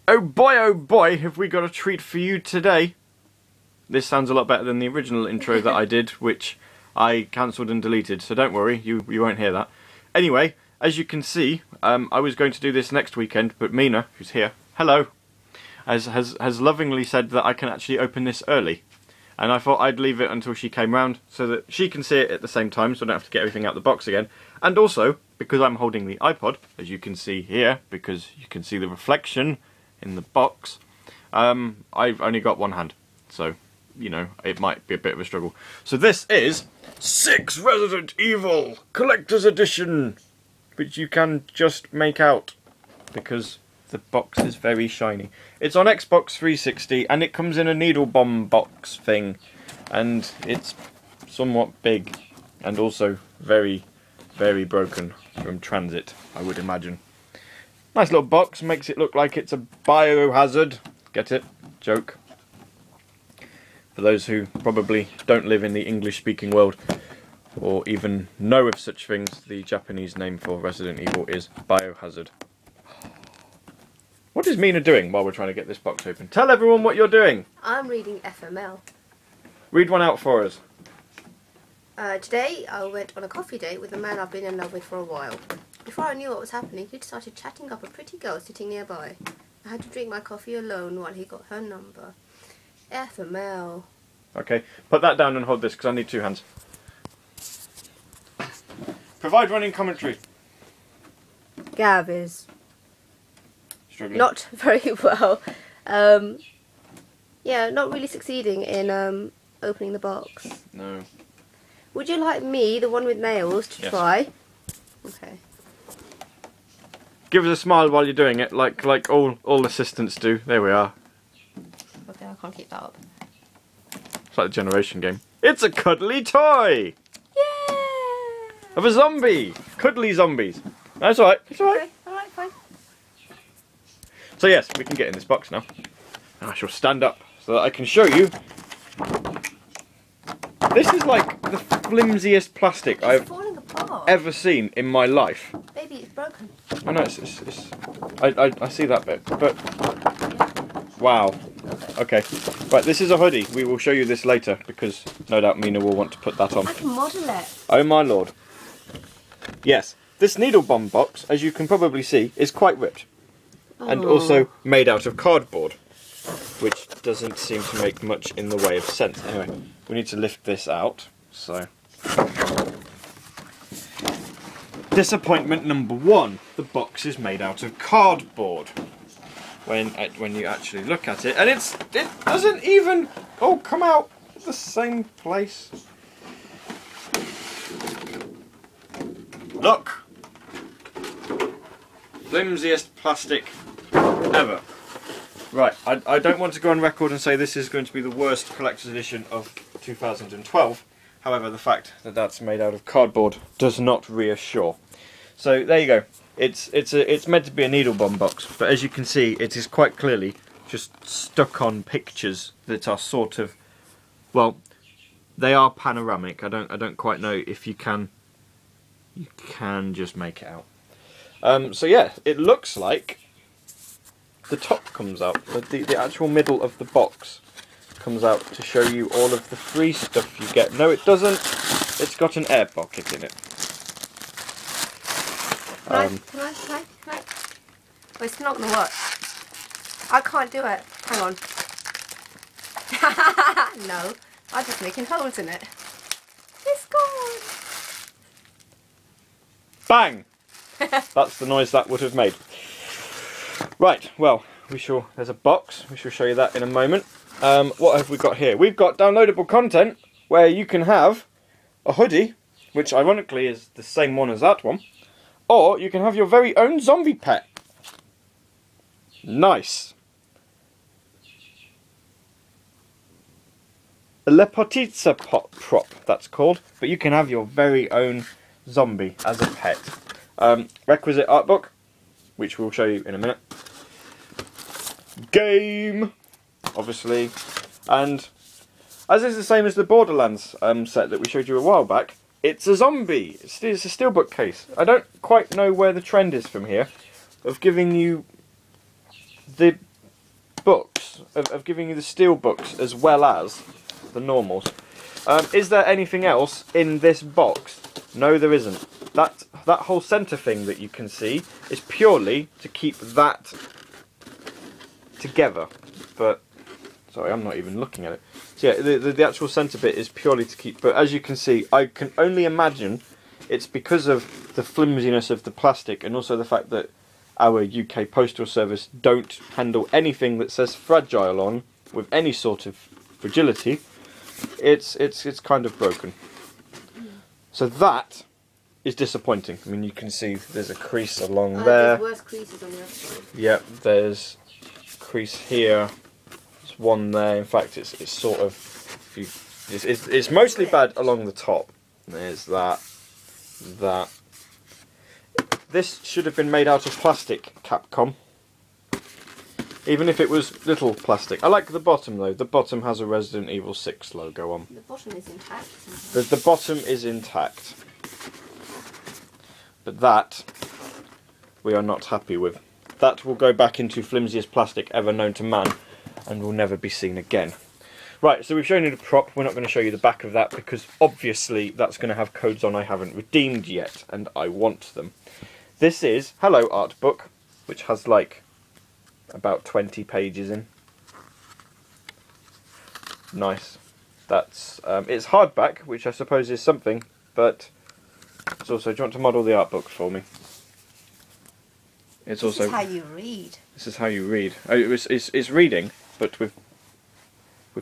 oh boy, have we got a treat for you today. This sounds a lot better than the original intro that I did, which I cancelled and deleted, so don't worry, you won't hear that. Anyway, as you can see, I was going to do this next weekend, but Mena, who's here, hello, has lovingly said that I can actually open this early. And I thought I'd leave it until she came round so that she can see it at the same time, so I don't have to get everything out the box again. And also, because I'm holding the iPod, as you can see here, because you can see the reflection in the box, I've only got one hand. So, you know, it might be a bit of a struggle. So this is 6 Resident Evil Collector's Edition, which you can just make out, because the box is very shiny. It's on Xbox 360 and it comes in a needle bomb box thing, and it's somewhat big and also very, very broken from transit, I would imagine. Nice little box, makes it look like it's a biohazard. Get it? Joke. For those who probably don't live in the English-speaking world or even know of such things, the Japanese name for Resident Evil is Biohazard. What is Mena doing while we're trying to get this box open? Tell everyone what you're doing. I'm reading FML. Read one out for us. Today I went on a coffee date with a man I've been in love with for a while. Before I knew what was happening, he'd started chatting up a pretty girl sitting nearby. I had to drink my coffee alone while he got her number. FML. Okay, put that down and hold this because I need 2 hands. Provide running commentary. Gav is Struggling. not very well. Yeah, not really succeeding in opening the box. No. Would you like me, the one with nails, to Yes. try? Okay. Give us a smile while you're doing it, like all assistants do. There we are. Okay, I can't keep that up. It's like the Generation game. It's a cuddly toy! Yeah! Of a zombie! Cuddly zombies. That's alright, it's alright. Okay, alright, fine. So yes, we can get in this box now. And I shall stand up so that I can show you. This is like the flimsiest plastic It's I've falling apart. ever seen in my life. Baby, it's broken. I know, I see that bit, but wow. Okay, right, this is a hoodie. We will show you this later because no doubt Mena will want to put that on. I can model it. Oh my lord. Yes, this needle bomb box, as you can probably see, is quite ripped. And also made out of cardboard, which doesn't seem to make much in the way of sense. Anyway, we need to lift this out, so. Disappointment number 1, the box is made out of cardboard. When you actually look at it, and it doesn't even all come out at the same place. Look! Flimsiest plastic ever. Right, I don't want to go on record and say this is going to be the worst collector's edition of 2012. However, the fact that that's made out of cardboard does not reassure. So there you go. It's meant to be a needle bomb box, but as you can see, it is quite clearly just stuck on pictures that are sort of, well, they are panoramic. I don't quite know if you can just make it out. So yeah, it looks like the top comes out, the actual middle of the box comes out to show you all of the free stuff you get. No, it doesn't. It's got an air pocket in it. Can I? Oh, it's not going to work. I can't do it. Hang on. No, I'm just making holes in it. It's gone. Bang! That's the noise that would have made. Right, well, there's a box. We shall show you that in a moment. What have we got here? We've got downloadable content where you can have a hoodie, which ironically is the same one as that one, or you can have your very own zombie pet. Nice. A Lepotitsa prop, that's called, but you can have your very own zombie as a pet. Requisite art book, which we'll show you in a minute. Game, obviously, and as is the same as the Borderlands set that we showed you a while back, it's a zombie. It's a steelbook case. I don't quite know where the trend is from here of giving you the books, of giving you the steel books as well as the normals. Is there anything else in this box? No, there isn't. That whole centre thing that you can see is purely to keep that together. But sorry, I'm not even looking at it. So yeah, the actual centre bit is purely to keep. But as you can see, I can only imagine it's because of the flimsiness of the plastic and also the fact that our UK Postal Service don't handle anything that says fragile on with any sort of fragility. It's kind of broken. So that is disappointing. I mean, you can see there's a crease along there. There's worse creases on the other side. Yep, there's a crease here. There's one there. In fact, it's sort of it's mostly bad along the top. There's that. This should have been made out of plastic, Capcom. Even if it was little plastic. I like the bottom though. The bottom has a Resident Evil 6 logo on. The bottom is intact. The bottom is intact. But that we are not happy with. That will go back into flimsiest plastic ever known to man and will never be seen again. Right, so we've shown you the prop. We're not going to show you the back of that because obviously that's going to have codes on I haven't redeemed yet and I want them. This is Hello Art Book, which has like about 20 pages in. Nice. That's it's hardback, which I suppose is something, but it's also. Do you want to model the art book for me? It's also. This is how you read. This is how you read. Oh, it's reading, but with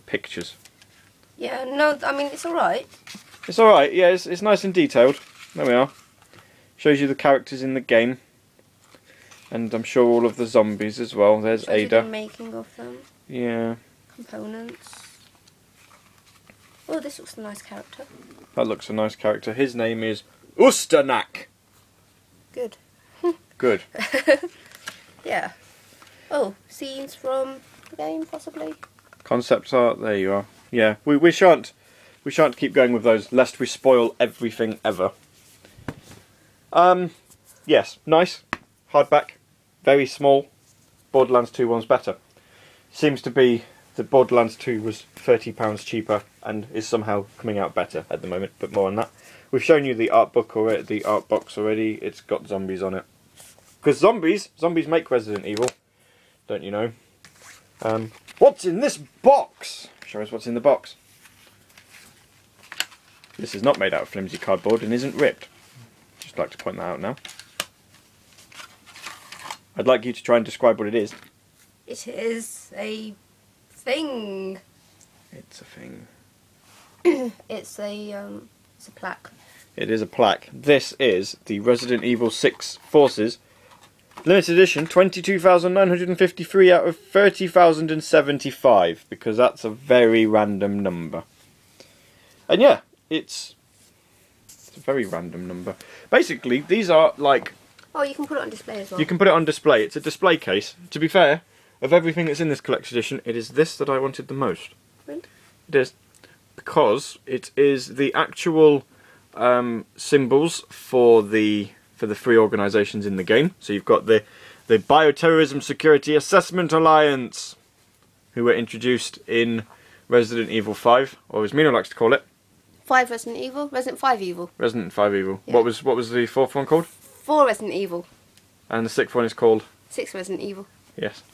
pictures. Yeah, no, I mean it's all right. It's all right. Yeah, it's nice and detailed. There we are. Shows you the characters in the game. And I'm sure all of the zombies as well. There's Shows Ada. you the making of them. Yeah. Components. Oh, this looks a nice character. That looks a nice character. His name is Usternak. Good. Good. Yeah. Oh, scenes from the game, possibly. Concept art. There you are. Yeah. We shan't keep going with those lest we spoil everything ever. Yes. Nice. Hardback, very small. Borderlands 2 one's better. Seems to be that Borderlands 2 was £30 cheaper and is somehow coming out better at the moment, but more on that. We've shown you the art book already, the art box already. It's got zombies on it. Because zombies make Resident Evil, don't you know? What's in this box? Show us what's in the box. This is not made out of flimsy cardboard and isn't ripped. Just like to point that out now. I'd like you to try and describe what it is. It is a thing. It's a thing. It's a plaque. It is a plaque. This is the Resident Evil 6 Forces limited edition, 22,953 out of 30,075, because that's a very random number. And yeah, it's a very random number. Basically, these are like. Oh, you can put it on display as well. You can put it on display. It's a display case. To be fair, of everything that's in this collector's edition, it is this that I wanted the most. Really? It is. Because it is the actual symbols for the three organisations in the game. So you've got the Bioterrorism Security Assessment Alliance, who were introduced in Resident Evil 5, or as Mena likes to call it. 5 Resident Evil? Resident 5 Evil. Resident 5 Evil. Yeah. What was the fourth one called? 4 Resident Evil. And the sixth one is called? 6 Resident Evil. Yes.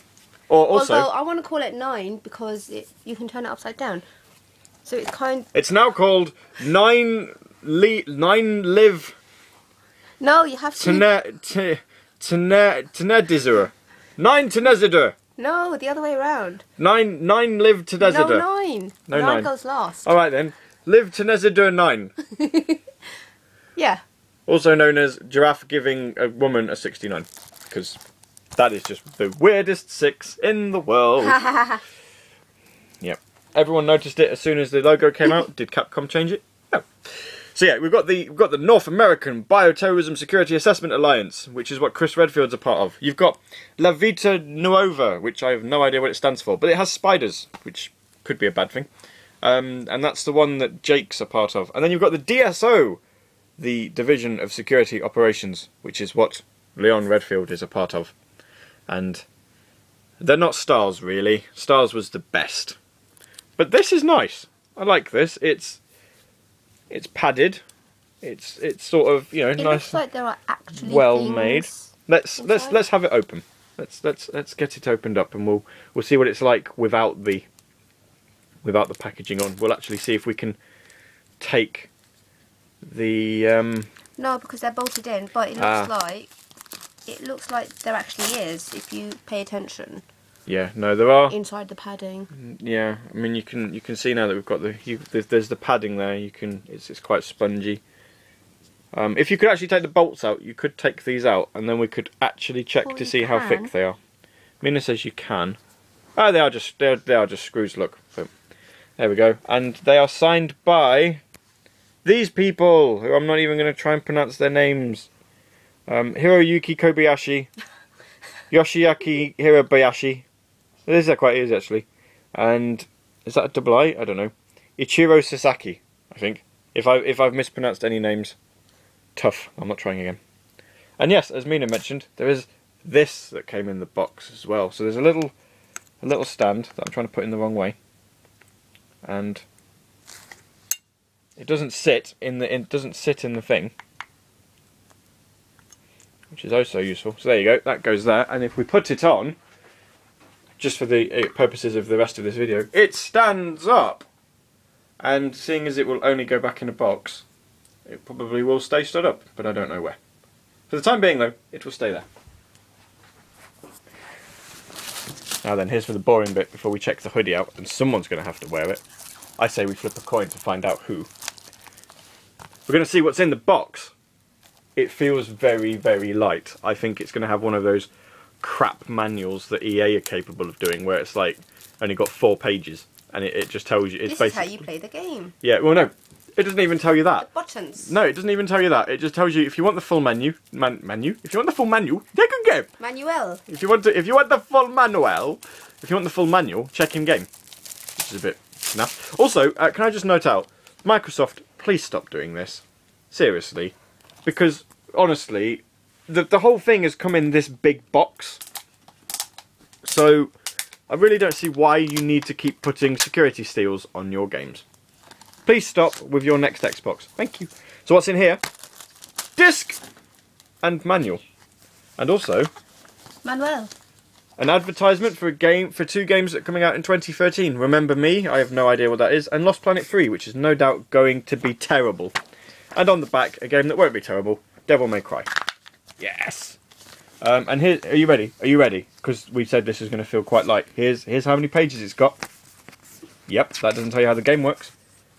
Or also... Although I want to call it 9 because you can turn it upside down. So it's kind... It's now called 9 Live... No, you have to... Tenedizer. 9 Tenedizer. No, the other way around. 9 Live Tenedizer. No, 9. No, 9 goes last. Alright then. Live Tenedizer 9. Yeah. Also known as giraffe giving a woman a 69. Because that is just the weirdest 6 in the world. Yep. Everyone noticed it as soon as the logo came out. Did Capcom change it? No. So yeah, we've got the North American Bioterrorism Security Assessment Alliance, which is what Chris Redfield's a part of. You've got La Vita Nuova, which I have no idea what it stands for, but it has spiders, which could be a bad thing. And that's the one that Jake's a part of. And then you've got the DSO, the Division of Security Operations, which is what Leon Redfield is a part of. And They're not Stars, really. Stars was the best. But this is nice. I like this. It's padded. It's sort of, you know, it nice. Looks like there are actually well made. Let's have it open. Let's get it opened up, and we'll see what it's like without the packaging on. We'll actually see if we can take the No, because they're bolted in, but it looks like there actually is if you pay attention. Yeah, no, there are inside the padding. Yeah, I mean you can see now that we've got there's the padding there. It's quite spongy. If you could actually take the bolts out, you could take these out, and then we could actually check to see how thick they are. Mina says you can. Oh, they are just screws. Look, boom. There we go, and they are signed by these people, who I'm not even going to try and pronounce their names. Hiroyuki Kobayashi, Yoshiaki Hirabayashi. This is quite easy actually. And is that a double I? I don't know. Ichiro Sasaki, I think. If I've mispronounced any names, tough. I'm not trying again. And yes, as Mina mentioned, there is this that came in the box as well. So there's a little stand that I'm trying to put in the wrong way, and it doesn't sit in the thing, which is also useful. So there you go. That goes there, and if we put it on, just for the purposes of the rest of this video, it stands up. And seeing as it will only go back in a box, it probably will stay stood up, but I don't know where. For the time being though, it will stay there. Now then, here's for the boring bit before we check the hoodie out, and someone's going to have to wear it. I say we flip a coin to find out who. We're going to see what's in the box. It feels very, very light. I think it's going to have one of those crap manuals that EA are capable of doing, where it's like only got 4 pages, and it just tells you. It's this is how you play the game. Yeah, well no, it doesn't even tell you that. The buttons. No, it doesn't even tell you that. It just tells you if you want the full menu. If you want the full manual, take a game. Manuel. If you want the full manual, if you want the full manual, check in game. Which is a bit naff. Also, can I just note out, Microsoft, please stop doing this. Seriously, because honestly, the whole thing has come in this big box. So I really don't see why you need to keep putting security seals on your games. Please stop with your next Xbox. Thank you. So what's in here? Disc and manual. And also Manuel. an advertisement for 2 games that are coming out in 2013. Remember Me, I have no idea what that is, and Lost Planet 3, which is no doubt going to be terrible. And on the back, a game that won't be terrible, Devil May Cry. Yes! And here, are you ready? Are you ready? Because we said this is going to feel quite light. Here's how many pages it's got. Yep, that doesn't tell you how the game works.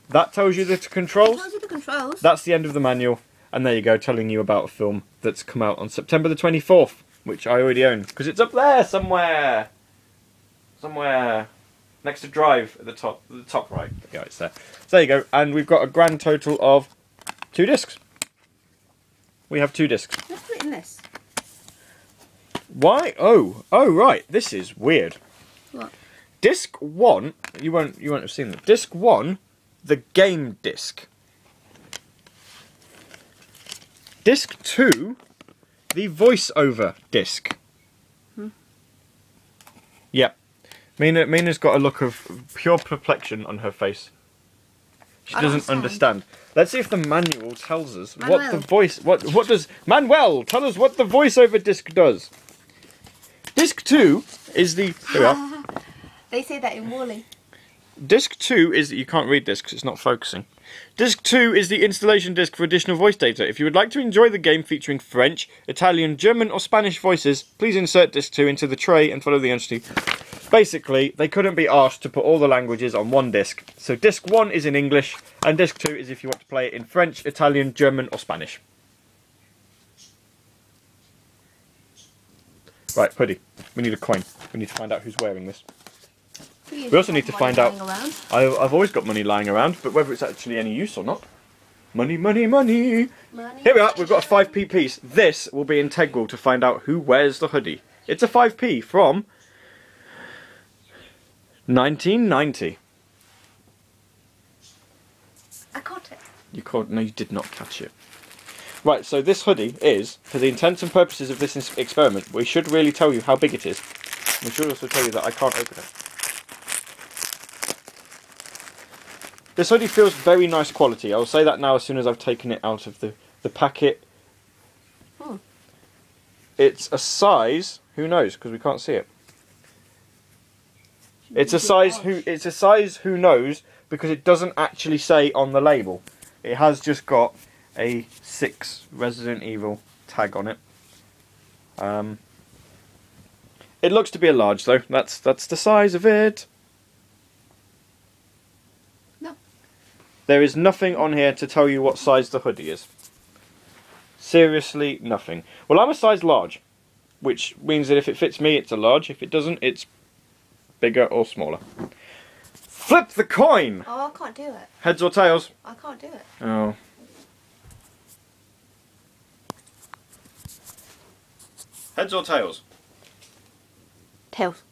That tells you the controls. It tells you the controls. That's the end of the manual. And there you go, telling you about a film that's come out on September the 24th, which I already own, because it's up there somewhere. Somewhere. Next to Drive at the top right. Yeah, it's there. So there you go, and we've got a grand total of 2 discs. We have 2 discs. Let's put it in this. Why? Oh, right. This is weird. What? Disc 1, you won't have seen that. Disc 1, the game disc. Disc 2, the voiceover disc. Yep. Mina's got a look of pure perplexion on her face. She doesn't understand. Let's see if the manual tells us what the voice. What does Manuel tell us what the voiceover disc does? Disc 2 is the. Here we are. They say that in Wall-E. Disc 2 is. You can't read this because it's not focusing. Disc 2 is the installation disc for additional voice data. If you would like to enjoy the game featuring French, Italian, German or Spanish voices, please insert Disc 2 into the tray and follow the instructions. Basically, they couldn't be asked to put all the languages on one disc. So Disc 1 is in English, and Disc 2 is if you want to play it in French, Italian, German or Spanish. Right, hoodie. We need a coin. We need to find out who's wearing this. We also need to find out. I've always got money lying around, but whether it's actually any use or not. Money, money, money. Here we are. We've got a 5p piece. This will be integral to find out who wears the hoodie. It's a 5p from 1990. I caught it. You caught? No, you did not catch it. Right, so this hoodie is, for the intents and purposes of this experiment, we should really tell you how big it is. We should also tell you that I can't open it. This hoodie feels very nice quality. I'll say that now as soon as I've taken it out of the packet. Hmm. It's a size, who knows, because we can't see it. It's a size who knows, because it doesn't actually say on the label. It has just got a 6 Resident Evil tag on it. It looks to be a large though. That's the size of it. No. There is nothing on here to tell you what size the hoodie is. Seriously, nothing. Well, I'm a size large, which means that if it fits me, it's a large. If it doesn't, it's bigger or smaller. Flip the coin! Oh, I can't do it. Heads or tails? I can't do it. Oh. Heads or tails? Tails.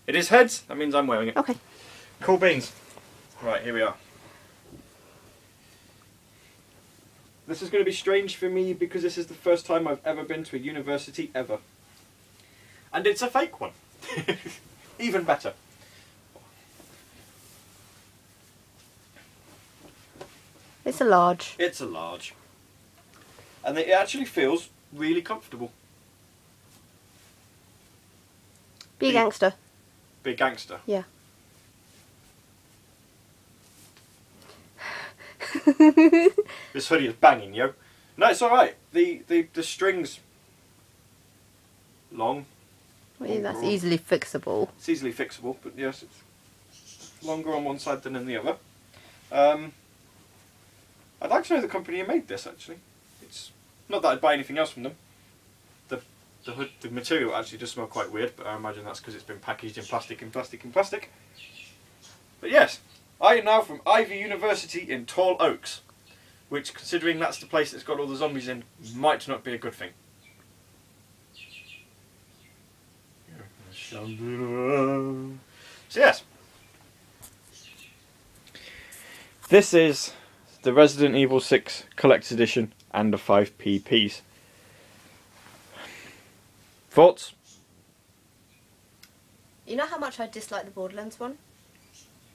It is heads. That means I'm wearing it. Okay. Cool beans. Right, here we are. This is going to be strange for me because this is the first time I've ever been to a university ever. And it's a fake one. Even better. It's a large. It's a large. And it actually feels really comfortable. Be a gangster. Be a gangster. Yeah. This hoodie is banging, yo. No, it's alright. The string's long. Well, that's easily fixable. It's easily fixable, but yes, it's longer on one side than in the other. I'd like to know the company who made this, actually. It's not that I'd buy anything else from them. The material actually does smell quite weird, but I imagine that's because it's been packaged in plastic and plastic and plastic. But yes, I am now from Ivy University in Tall Oaks, which, considering that's the place that's got all the zombies in, might not be a good thing. So yes, this is the Resident Evil 6 Collector's Edition and a 5p piece. Thoughts? You know how much I dislike the Borderlands one?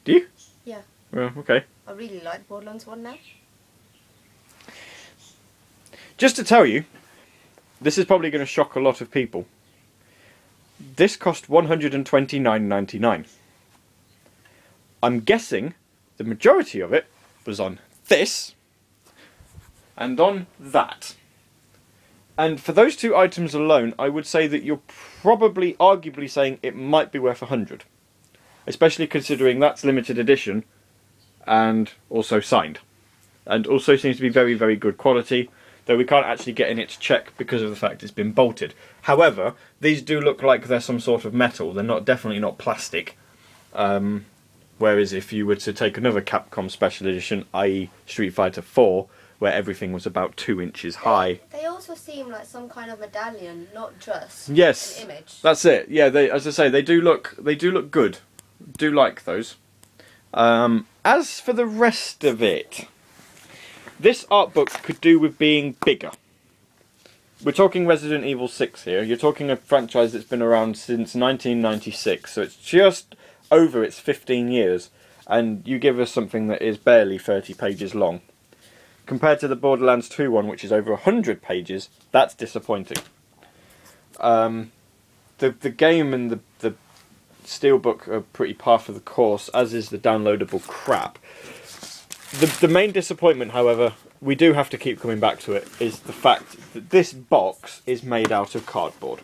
Do you? Yeah. Well, okay. I really like the Borderlands one now. Just to tell you, this is probably going to shock a lot of people. This cost $129.99. I'm guessing the majority of it was on this and on that. And for those two items alone, I would say that you're probably arguably saying it might be worth $100. Especially considering that's limited edition and also signed. And also seems to be very, very good quality. Though we can't actually get in it to check because of the fact it's been bolted. However, these do look like they're some sort of metal. They're definitely not plastic. Whereas if you were to take another Capcom Special Edition, i.e. Street Fighter 4, where everything was about 2 inches high. They also seem like some kind of medallion, not just an image. That's it. Yeah, as I say, they do look good. Do like those. As for the rest of it, this art book could do with being bigger. We're talking Resident Evil 6 here. You're talking a franchise that's been around since 1996, so it's just over its 15 years, and you give us something that is barely 30 pages long. Compared to the Borderlands 2 one, which is over 100 pages, that's disappointing. The game and the steelbook are pretty par for the course, as is the downloadable crap. The main disappointment, however, we do have to keep coming back to it, is the fact that this box is made out of cardboard.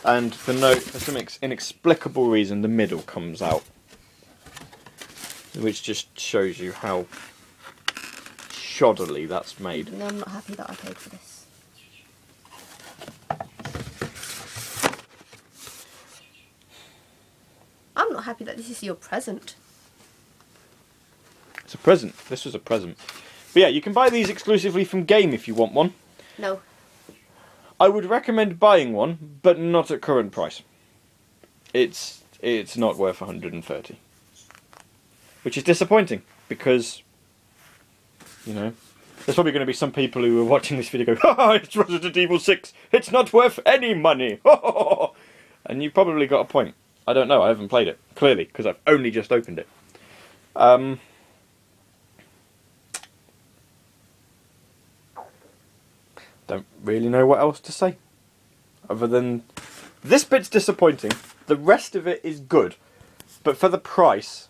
And for some inexplicable reason, the middle comes out. Which just shows you how shoddily that's made. No, I'm not happy that I paid for this. I'm not happy that this is your present. It's a present. This was a present. But yeah, you can buy these exclusively from Game if you want one. No. I would recommend buying one, but not at current price. It's not worth 130. Which is disappointing, because, you know, There's probably going to be some people who are watching this video go, "Ha, it's Resident Evil 6, it's not worth any money." And you've probably got a point. I don't know, I haven't played it, clearly, because I've only just opened it. Don't really know what else to say. Other than, this bit's disappointing. The rest of it is good. But for the price,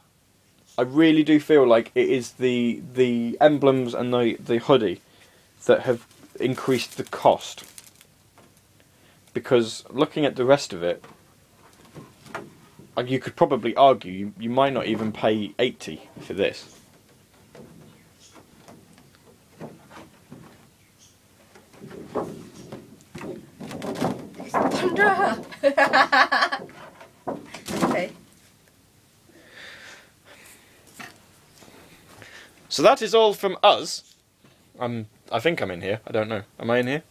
I really do feel like it is the emblems and the hoodie that have increased the cost. Because looking at the rest of it, you could probably argue you might not even pay $80 for this. Okay. So that is all from us. I think I'm in here. I don't know. Am I in here?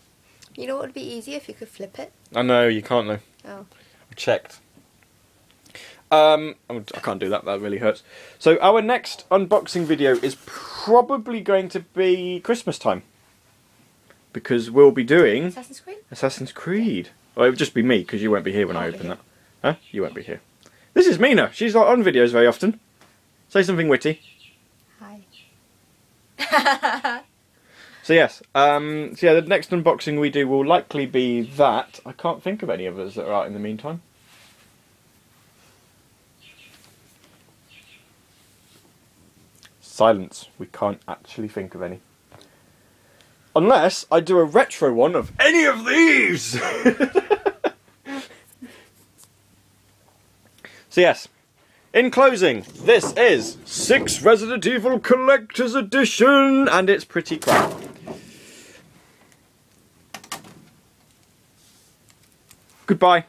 You know what would be easier if you could flip it? I know, you can't though. Oh. I checked. I can't do that, that really hurts. So our next unboxing video is probably going to be Christmas time. Because we'll be doing Assassin's Creed? Assassin's Creed. Well, it would just be me, because you won't be here when I open that. Huh? You won't be here. This is Mena. She's not on videos very often. Say something witty. Hi. So yes, so yeah, the next unboxing we do will likely be that. I can't think of any others that are out in the meantime. Silence. We can't actually think of any. Unless I do a retro one of any of these! So yes, in closing, this is 6 Resident Evil Collector's Edition, and it's pretty crap. Goodbye.